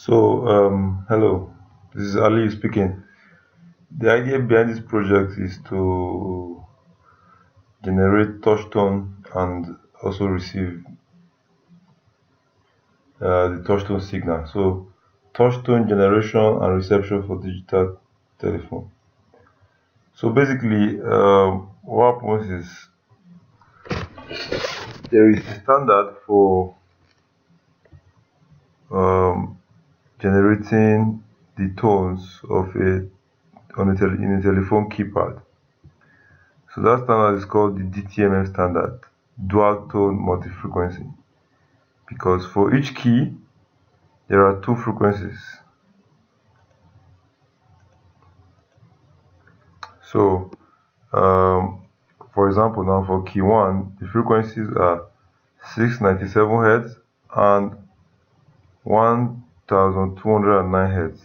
Hello, this is Ali speaking. The idea behind this project is to generate touch tone and also receive the touch tone signal. So, touch tone generation and reception for digital telephone. So, basically, what happens is there is a standard for um, generating the tones of in a telephone keypad. So that standard is called the dtmf standard, dual tone multi-frequency, because for each key there are two frequencies. So for example, now for key 1 the frequencies are 697 Hz and 1209 Hz.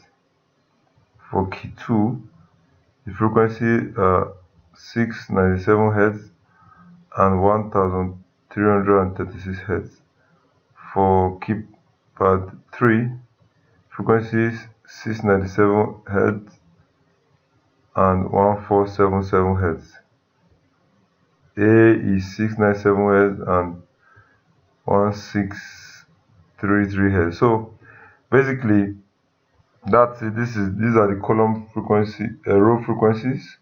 For key 2 the frequency are 697 Hz and 1336 Hz. For keypad 3 frequencies 697 Hz and 1477 Hz. A is 697 Hz and 1633 Hz. So basically that's it. These are the column frequency row frequencies,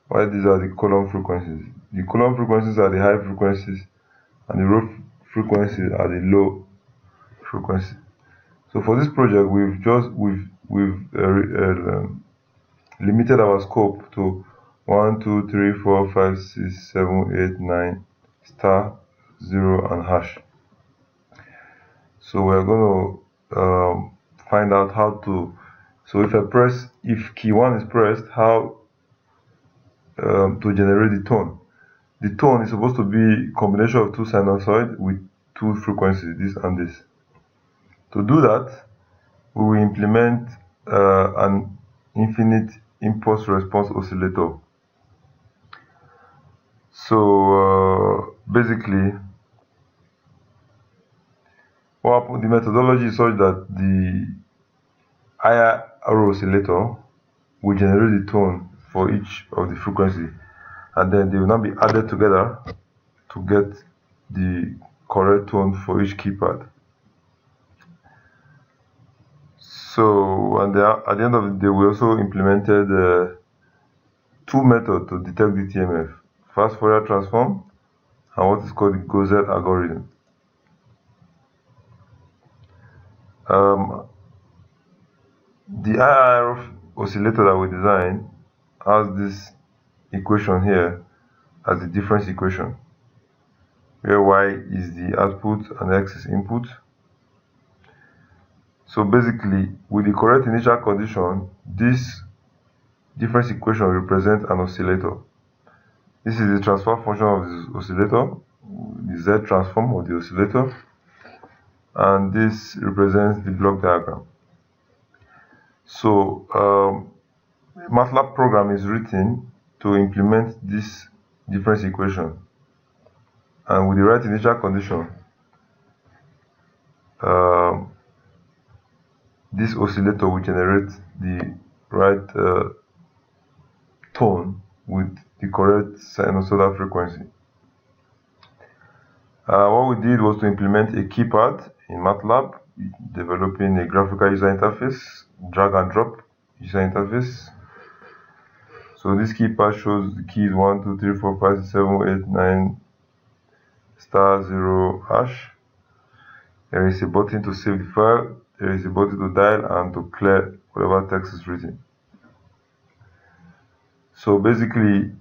while these are the column frequencies. The column frequencies are the high frequencies and the row frequencies are the low frequency. So for this project we've limited our scope to 1, 2, 3, 4, 5, 6, 7, 8, 9 star 0 and hash. So we're going to find out how to. So if key 1 is pressed, how to generate the tone. The tone is supposed to be a combination of two sinusoids with two frequencies, this and this. To do that, we will implement an infinite impulse response oscillator. So basically, the methodology is such that the higher arrow oscillator will generate the tone for each of the frequency, and then they will now be added together to get the correct tone for each keypad. So, and at the end of the day, we also implemented two methods to detect the TMF: fast Fourier transform and what is called the Gaussian algorithm. The IR oscillator that we designed has this equation here as the difference equation, where y is the output and x is input. So basically, with the correct initial condition, this difference equation represents an oscillator. This is the transfer function of the oscillator, the Z transform of the oscillator, and this represents the block diagram. So MATLAB program is written to implement this difference equation, and with the right initial condition, this oscillator will generate the right tone with the correct sinusoidal frequency. What we did was to implement a keypad in MATLAB, developing a graphical user interface, drag and drop user interface. So this keypad shows the keys 1, 2, 3, 4, 5, 6, 7, 8, 9 star 0 hash. There is a button to save the file, there is a button to dial and to clear whatever text is written. So basically,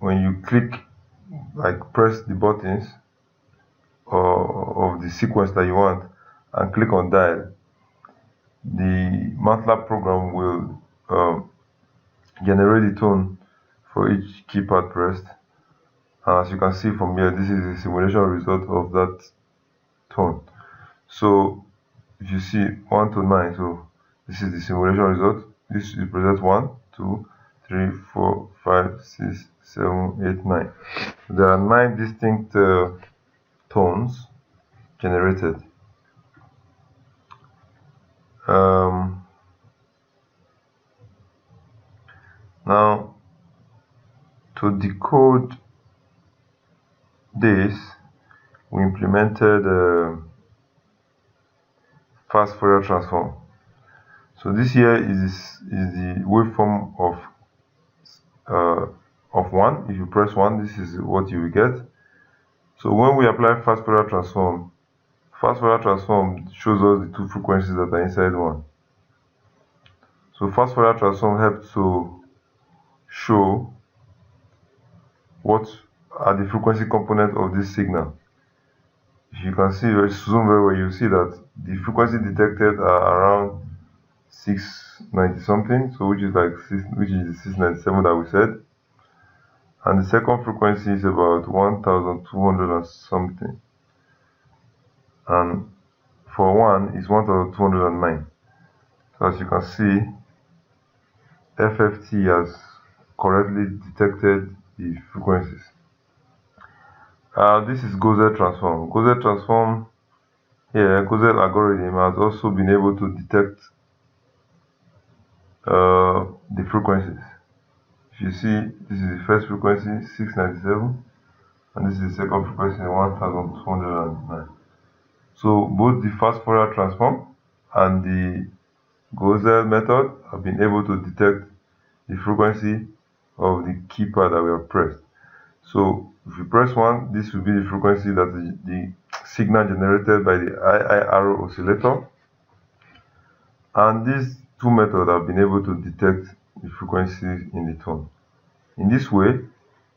when you click, like press the buttons of the sequence that you want and click on dial, the MATLAB program will generate the tone for each keypad pressed. As you can see from here, this is the simulation result of that tone. So if you see 1 to 9, so this is the simulation result. This represents 1, 2, 3, 4, 5, 6, 7, 8, 9. There are 9 distinct tones generated. Now, to decode this, we implemented fast Fourier transform. So this here is the waveform of 1. If you press 1, this is what you will get. So when we apply fast Fourier transform shows us the two frequencies that are inside 1. So fast Fourier transform helps to show what are the frequency component of this signal. If you can see, zoom very well, you see that the frequency detected are around 690 something, so which is the 697 that we said, and the second frequency is about 1200 and something, and for 1 is 1209. So as you can see, FFT has correctly detected the frequencies. This is Gaussian transform. Gaussian transform here, Gaussian algorithm has also been able to detect the frequencies. If you see, this is the first frequency 697, and this is the second frequency 1209. So both the fast Fourier transform and the Gaussian method have been able to detect the frequency of the keypad that we have pressed. So if you press 1, this will be the frequency that is the signal generated by the IIR oscillator, and these two methods have been able to detect the frequencies in the tone. In this way,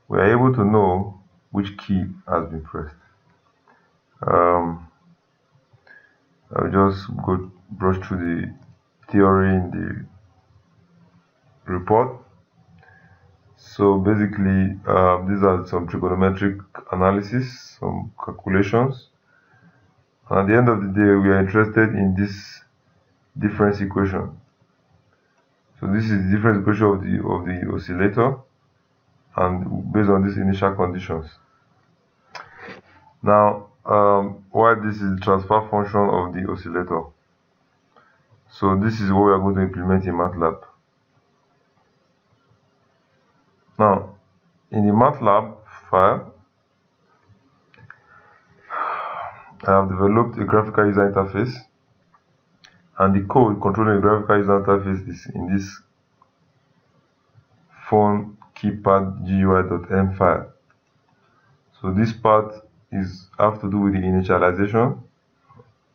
we are able to know which key has been pressed. I'll just brush through the theory in the report. So basically, these are some trigonometric analysis, some calculations. And at the end of the day, we are interested in this difference equation. So this is the difference equation of the oscillator, and based on these initial conditions. Now, why this is the transfer function of the oscillator. So this is what we are going to implement in MATLAB. Now, in the MATLAB file, I have developed a graphical user interface, and the code controlling the graphical user interface is in this phone keypad GUI.m file. So this part have to do with the initialization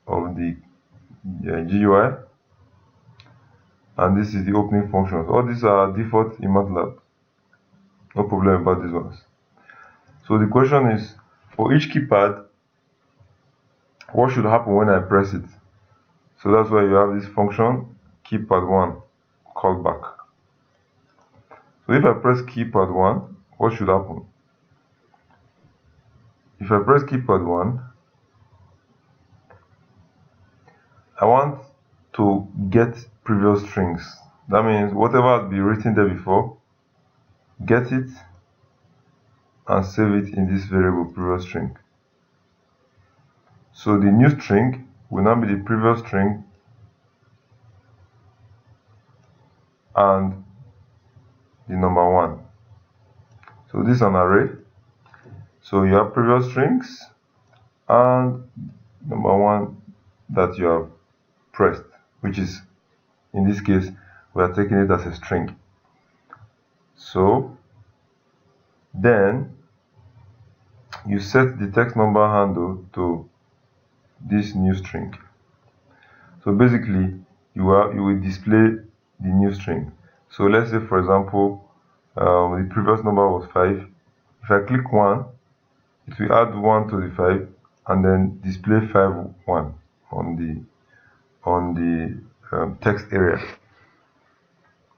of the GUI, and this is the opening functions. All these are default in MATLAB. No problem about these ones. So the question is, for each keypad, what should happen when I press it? So that's why you have this function keypad1 callback. So if I press keypad1, what should happen? If I press keypad1, I want to get previous strings. That means whatever has been written there before, get it and save it in this variable previous string. So the new string will now be the previous string and the number 1. So this is an array. So you have previous strings and number 1 that you have pressed, which is, in this case, we are taking it as a string. So then you set the text number handle to this new string. So basically, you will display the new string. So let's say, for example, the previous number was 5. If I click 1, it will add 1 to the 5 and then display 5 1 on the text area.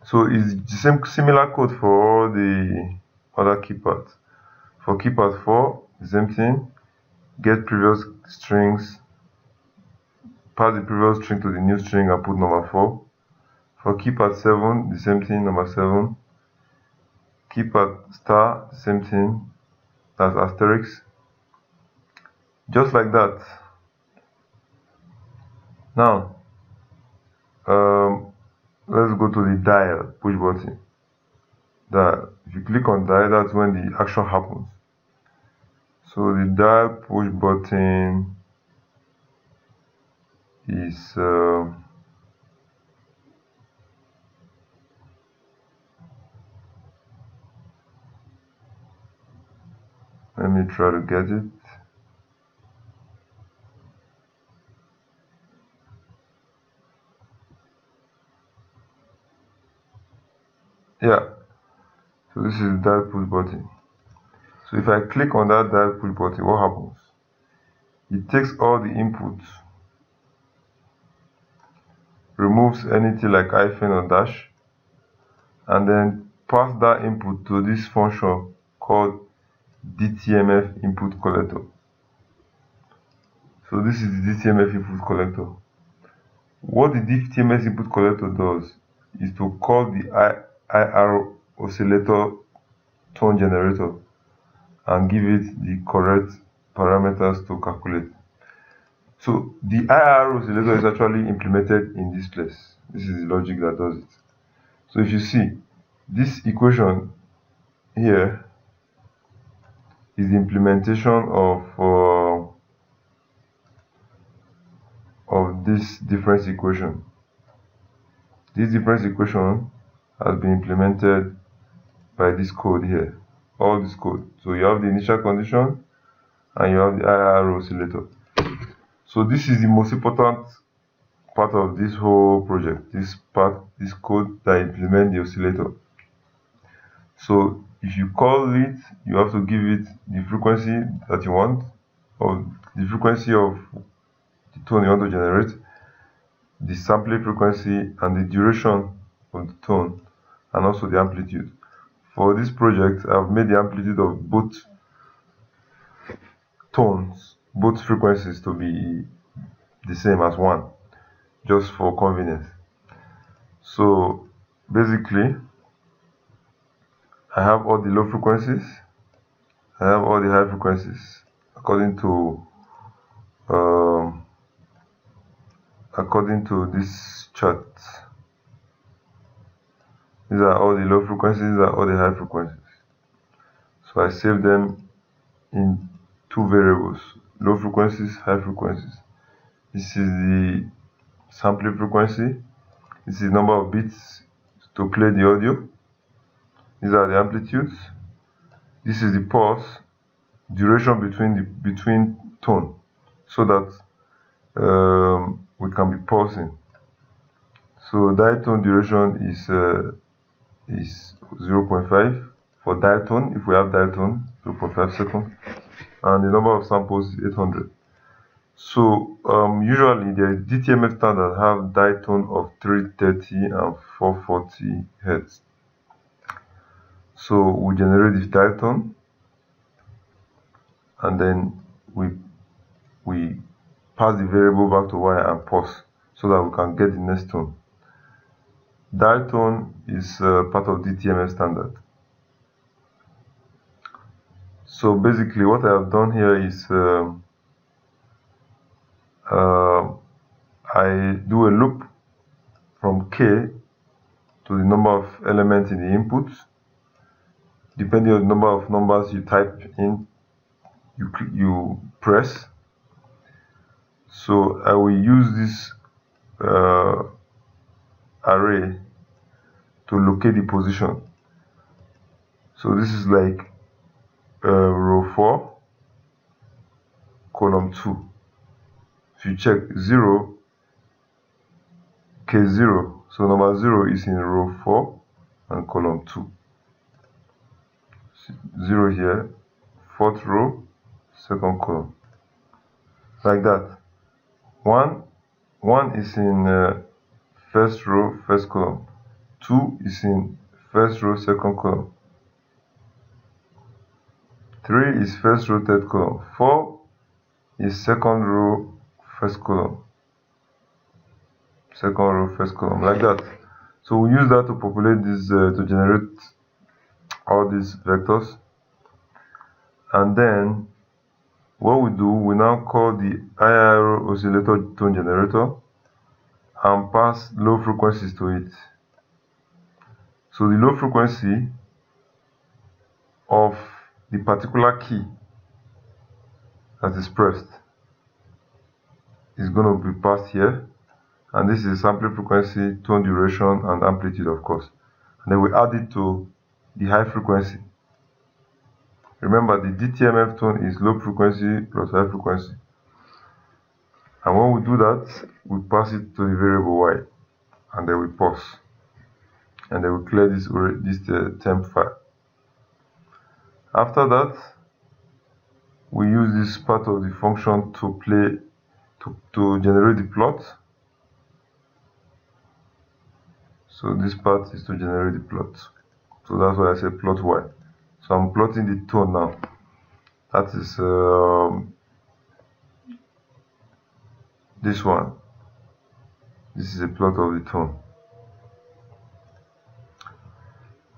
So it's the same similar code for all the other keypads. For keypad 4, the same thing. Get previous strings, pass the previous string to the new string and put number 4. For keypad 7, the same thing, number 7. Keypad star, same thing, that's asterisk. Just like that. Now, let's go to the dial push button. That if you click on dial, that's when the action happens. So the dial push button is let me try to get it. Yeah, so this is the dial push button. So if I click on that dial push button, what happens? It takes all the inputs, removes anything like hyphen or dash, and then pass that input to this function called dtmf input collector. So this is the dtmf input collector. What the dtmf input collector does is to call the IR oscillator tone generator and give it the correct parameters to calculate. So the IR oscillator is actually implemented in this place. This is the logic that does it. So if you see, this equation here is the implementation of this difference equation. This difference equation has been implemented by this code here, all this code. So you have the initial condition and you have the IR oscillator. So this is the most important part of this whole project, this code that implements the oscillator. So if you call it, you have to give it the frequency that you want, or the frequency of the tone you want to generate, the sampling frequency and the duration of the tone, and also the amplitude. For this project, I've made the amplitude of both tones, both frequencies, to be the same as 1, just for convenience. So basically, I have all the low frequencies, I have all the high frequencies according to this chart. These are all the low frequencies, these are all the high frequencies. So I save them in 2 variables, low frequencies, high frequencies. This is the sampling frequency, this is the number of bits to play the audio, these are the amplitudes, this is the pause, duration between tone, so that we can be pausing. So diatone duration is 0.5 for diatone, if we have diatone, 0.5 seconds, and the number of samples is 800. So usually the dtmf standard have diatone of 330 and 440 Hz. So we generate this diatone and then we pass the variable back to y and pause so that we can get the next tone. Diatone is part of dtmf standard. So basically what I have done here is I do a loop from k to the number of elements in the input. Depending on the number of numbers you type in, you press. So I will use this array to locate the position. So this is like row 4, column 2. If you check 0, K0, so number 0 is in row 4 and column 2. 0 here, 4th row, 2nd column. Like that. 1 is in 1st row, 1st column. 2 is in 1st row, 2nd column. 3 is 1st row, 3rd column. 4 is 2nd row, 1st column. 2nd row, 1st column, like that. So we use that to populate this, to generate all these vectors. And then what we do, we now call the IR oscillator tone generator and pass low frequencies to it. So the low frequency of the particular key that is pressed is going to be passed here, and this is sampling frequency, tone duration, and amplitude, of course. And then we add it to the high frequency. Remember, the dtmf tone is low frequency plus high frequency. And when we do that, we pass it to the variable y, and then we pause, and then we clear this temp file. After that, we use this part of the function to generate the plot. So this part is to generate the plot. So that's why I say plot y. So I'm plotting the tone now. That is this one. This is a plot of the tone.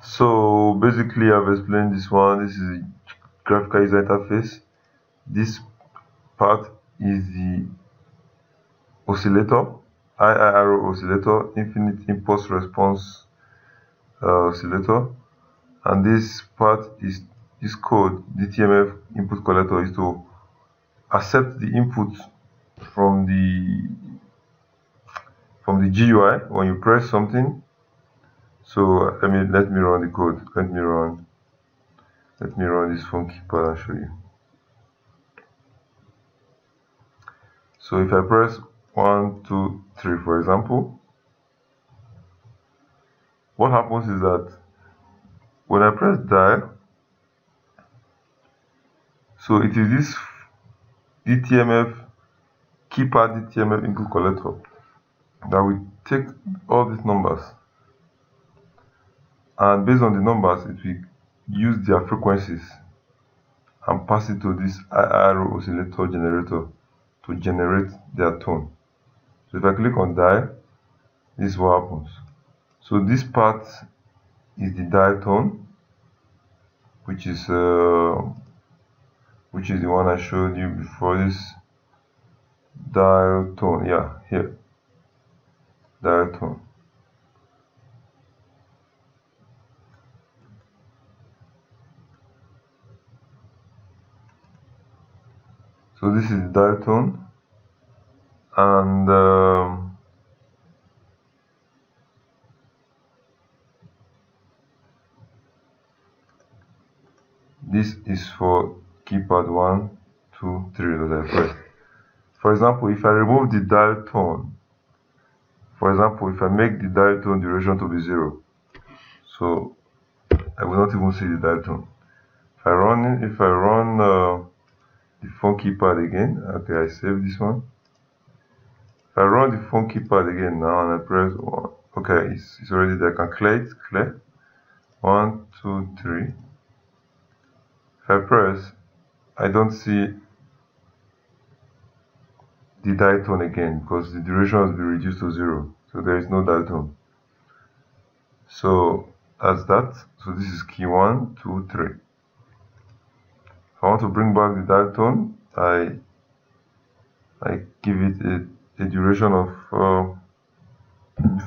So basically, I've explained this one. This is a graphical user interface. This part is the oscillator, IIRO oscillator, infinite impulse response oscillator. And this part is this code, dtmf input collector, is to accept the input from the GUI when you press something. So let me run the code. Let me run this funky part and show you. So if I press 1, 2, 3, for example, what happens is that when I press dial, so it is this dtmf keypad dtmf input collector that will take all these numbers, and based on the numbers, it will use their frequencies and pass it to this IIRO oscillator generator to generate their tone. So if I click on dial, this is what happens. So this part is the dial tone, which is the one I showed you before. This dial tone, yeah, here, dial tone. So this is the dial tone, and this is for keypad 1, 2, 3 that I pressed. For example, if I remove the dial tone, for example, if I make the dial tone duration to be 0, so I will not even see the dial tone. If I run the phone keypad again, okay, I save this one. If I run the phone keypad again now and I press 1, okay, it's already there. I can clear it, clear. 1, 2, 3. If I press, I don't see the dial tone again because the duration has been reduced to 0, so there is no dial tone. So that's that. So this is key 1, 2, 3. If I want to bring back the dial tone, I give it a duration of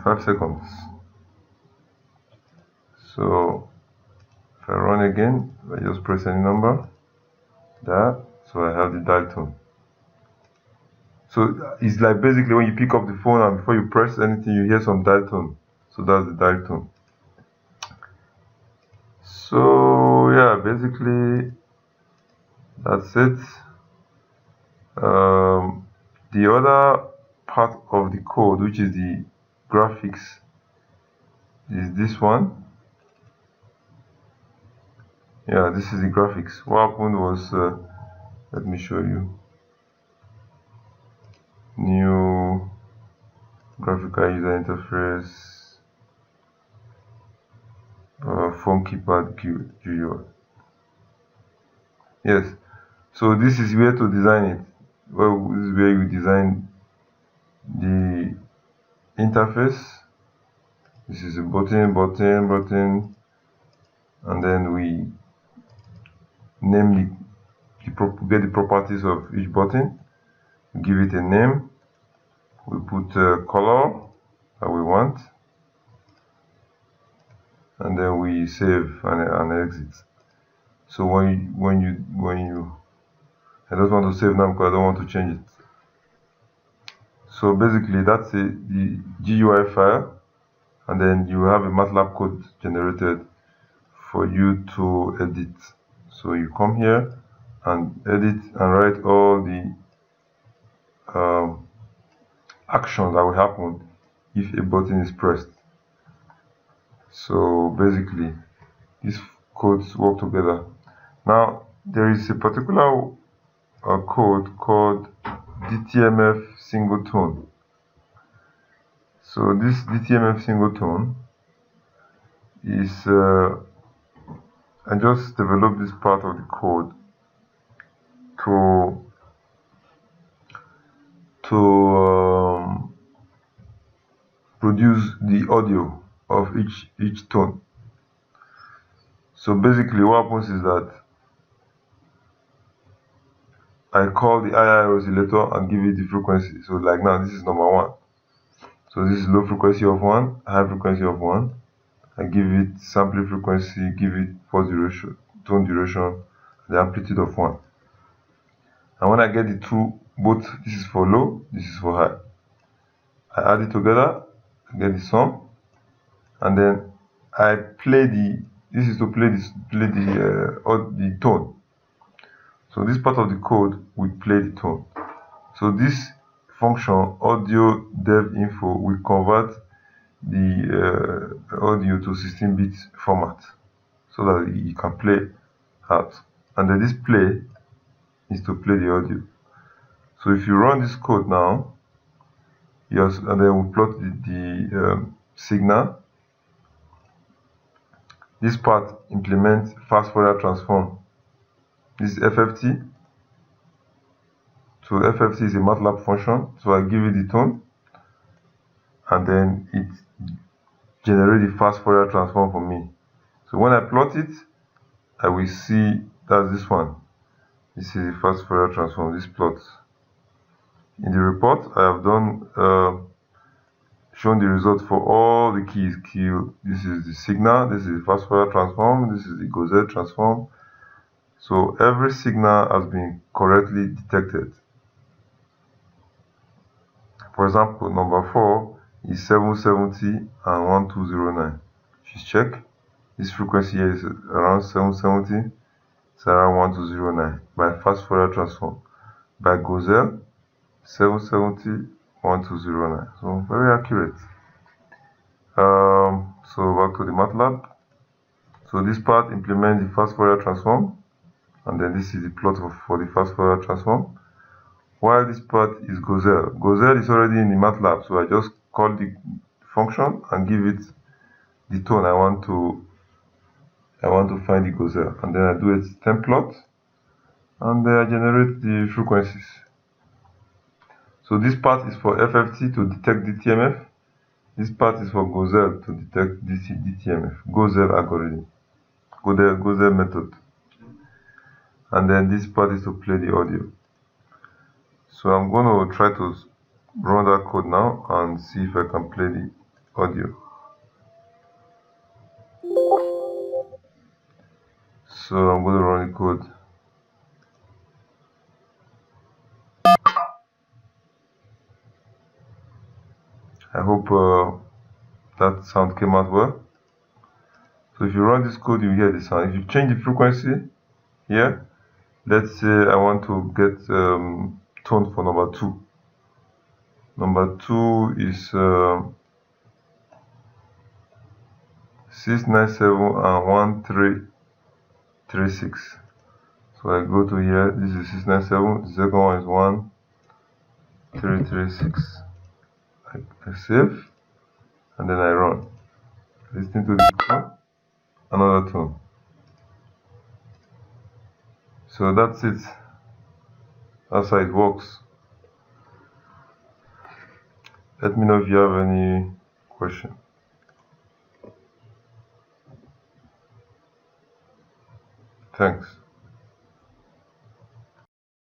5 seconds. So if I run again, I just press any number, there, so I have the dial tone. So it's like basically when you pick up the phone and before you press anything, you hear some dial tone. So that's the dial tone. So yeah, basically that's it. The other part of the code, which is the graphics, is this one. Yeah, this is the graphics. What happened was, let me show you. New graphical user interface, phone keypad GUI. Yes, so this is where to design it. Well, this is where you design the interface. This is a button, and then we name get the properties of each button, give it a name, we put a color that we want, and then we save and exit. So when you I just want to save now because I don't want to change it. So basically that's the GUI file, and then you have a MATLAB code generated for you to edit. So you come here and edit and write all the actions that will happen if a button is pressed. So basically these codes work together. Now there is a particular code called dtmf singleton. So this dtmf singleton is I just developed this part of the code to produce the audio of each tone. So basically what happens is that I call the II oscillator and give it the frequency. So like now this is number 1. So this is low frequency of 1, high frequency of 1. I give it sampling frequency, give it pulse duration, tone duration, the amplitude of 1. And when I get the two, both this is for low, this is for high, I add it together, I get the sum, and then I play this is to play the tone. So this part of the code will play the tone. So this function audio dev info will convert the audio to 16-bit format so that you can play out. And then this play is to play the audio. So if you run this code now, yes, and then we plot the signal. This part implements fast Fourier transform. This is FFT. So FFT is a MATLAB function. So I give it the tone, and then it generates the fast Fourier transform for me. So when I plot it, I will see that's this one. This is the fast Fourier transform. This plot. In the report, I have done shown the result for all the keys. This is the signal. This is the fast Fourier transform. This is the Gaussian transform. So every signal has been correctly detected. For example, number 4 is 770 and 1209. If you check, this frequency here is around 770, it's around 1209 by fast Fourier transform. By Gaussian, 770, 1209. So very accurate. So back to the MATLAB. So this part implements the fast Fourier transform, and then this is the plot for the fast Fourier transform. While this part is Gaussian. Gaussian is already in the MATLAB, so I just call the function and give it the tone I want to find the Gaussian, and then I do a stem plot, and then I generate the frequencies. So this part is for FFT to detect dtmf. This part is for Gaussian to detect dtmf. Gaussian algorithm, Gaussian method, and then this part is to play the audio. So I'm going to try to run that code now and see if I can play the audio. So I'm going to run the code. I hope that sound came out well. So if you run this code, you hear the sound. If you change the frequency here, let's say I want to get tone for number 2. Number 2 is 697 and 1336. So I go to here, this is 697, the second one is 1336. I save, and then I run. Listen to the tone, another tone. So that's it. That's how it works. Let me know if you have any question. Thanks.